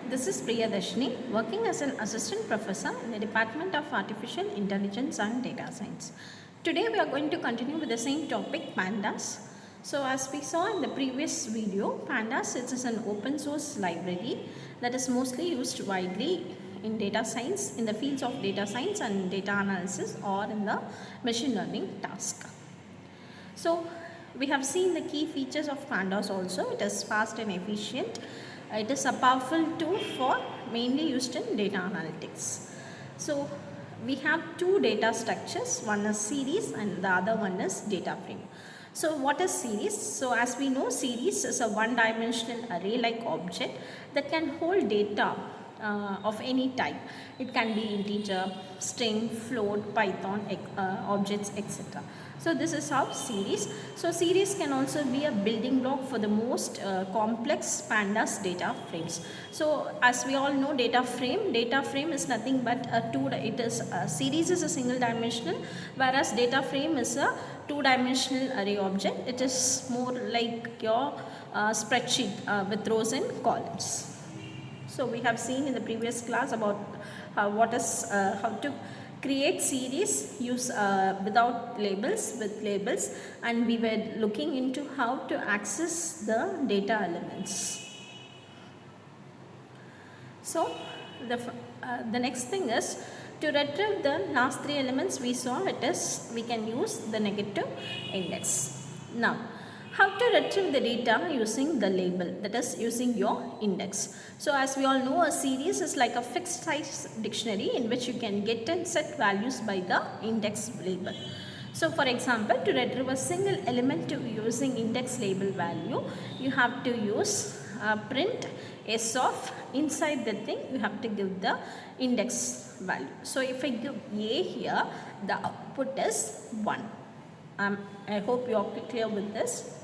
This is Priyadharshini, working as an assistant professor in the Department of Artificial Intelligence and Data Science. Today we are going to continue with the same topic, Pandas. So as we saw in the previous video, Pandas is an open source library that is mostly used widely in data science, in the fields of data science and data analysis, or in the machine learning task. So we have seen the key features of Pandas also. It is fast and efficient. It is a powerful tool for mainly used in data analytics. So we have two data structures, one is series and the other one is data frame. So what is series? So as we know, series is a one-dimensional array-like object that can hold data of any type. It can be integer, string, float, Python, objects, etc. So this is how series. So series can also be a building block for the most complex Pandas data frames. So as we all know, data frame is nothing but series is a single dimensional, whereas data frame is a two-dimensional array object. It is more like your spreadsheet with rows and columns. So we have seen in the previous class about how to create series without labels, with labels, and we were looking into how to access the data elements. So the next thing is to retrieve the last three elements we saw. We can use the negative index. Now, how to retrieve the data using the label, that is using your index. So as we all know, a series is like a fixed size dictionary in which you can get and set values by the index label. So for example, to retrieve a single element using index label value, you have to use print s of, inside the thing you have to give the index value. So if I give a here, the output is 1. I hope you are clear with this.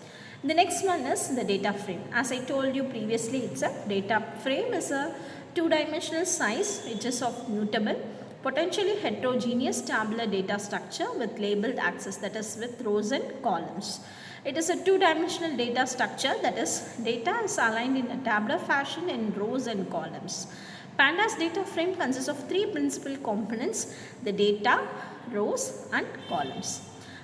The next one is the data frame. As I told you previously, it's a data frame is a two-dimensional size which is of mutable, potentially heterogeneous tabular data structure with labeled axes, that is with rows and columns. It is a two-dimensional data structure, that is data is aligned in a tabular fashion in rows and columns. Pandas data frame consists of three principal components: the data, rows and columns.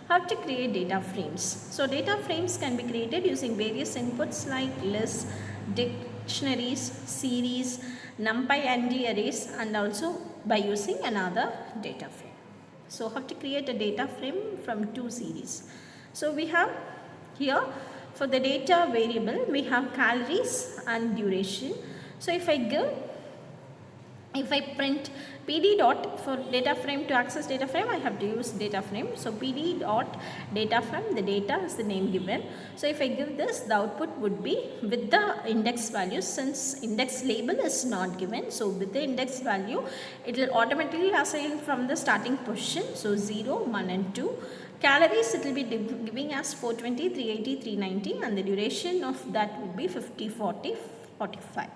How to create data frames? So data frames can be created using various inputs like lists, dictionaries, series, numpy and arrays, and also by using another data frame. So how to create a data frame from two series? So we have here for the data variable we have calories and duration. So if I print pd dot, for data frame, to access data frame I have to use data frame. So pd dot data frame, the data is the name given. So if I give this, the output would be with the index value, since index label is not given. So with the index value it will automatically assign from the starting position. So 0, 1 and 2. Calories it will be giving as 420, 380, 390, and the duration of that would be 50, 40, 45.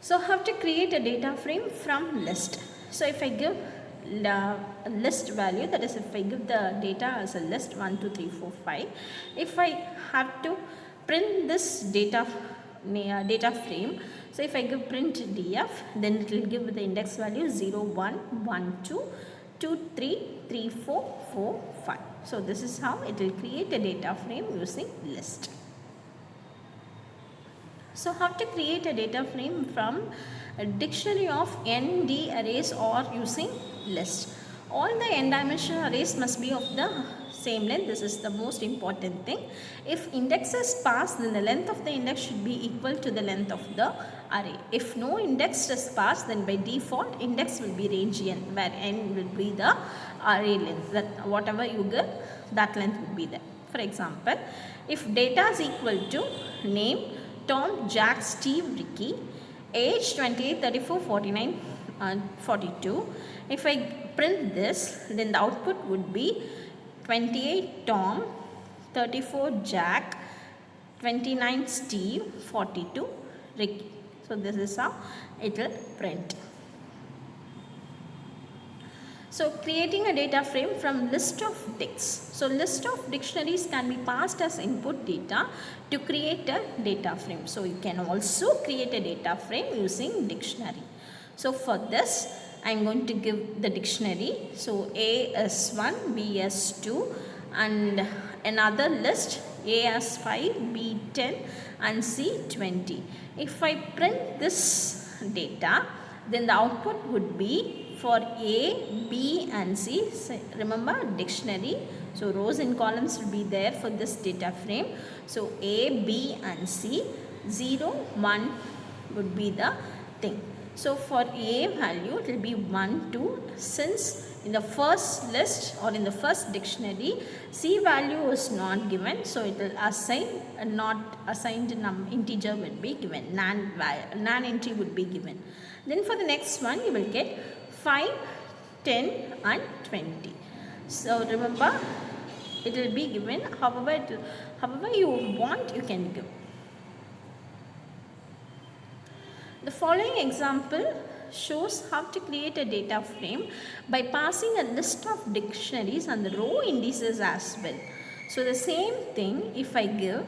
So how to create a data frame from list? So if I give the list value, that is if I give the data as a list 1, 2, 3, 4, 5, if I have to print this data frame, so if I give print df, then it will give the index value 0, 1, 1, 2, 2, 3, 3, 4, 4, 5. So this is how it will create a data frame using list. So how to create a data frame from a dictionary of n, d arrays or using list? All the n-dimensional arrays must be of the same length. This is the most important thing. If index is passed, then the length of the index should be equal to the length of the array. If no index is passed, then by default index will be Rangian, where n will be the array length. That whatever you give, that length will be there. For example, if data is equal to name Tom, Jack, Steve, Ricky, age 28, 34, 49 and 42. If I print this, then the output would be 28 Tom, 34 Jack, 29 Steve, 42 Ricky. So this is how it will print. So creating a data frame from list of dics. So list of dictionaries can be passed as input data to create a data frame. So you can also create a data frame using dictionary. So for this I am going to give the dictionary. So A is 1, B is 2 and another list A as 5, B 10 and C 20. If I print this data, then the output would be for A, B and C. So remember dictionary. So rows and columns will be there for this data frame. So A, B and C, 0, 1 would be the thing. So for A value it will be 1, 2. Since in the first list or in the first dictionary C value is not given, so it will assign not assigned integer will be given, non entry would be given. Then for the next one you will get 5, 10 and 20. So remember it will be given however you want you can give. The following example shows how to create a data frame by passing a list of dictionaries and the row indices as well. So the same thing if I give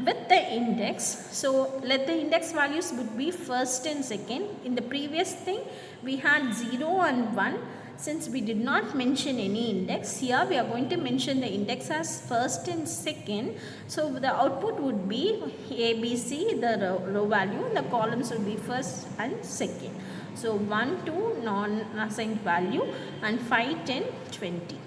with the index, so let the index values would be first and second. In the previous thing we had 0 and 1. Since we did not mention any index, here we are going to mention the index as first and second. So the output would be A, B, C, the row value, the columns would be first and second. So 1, 2 non-assigned value and 5, 10, 20.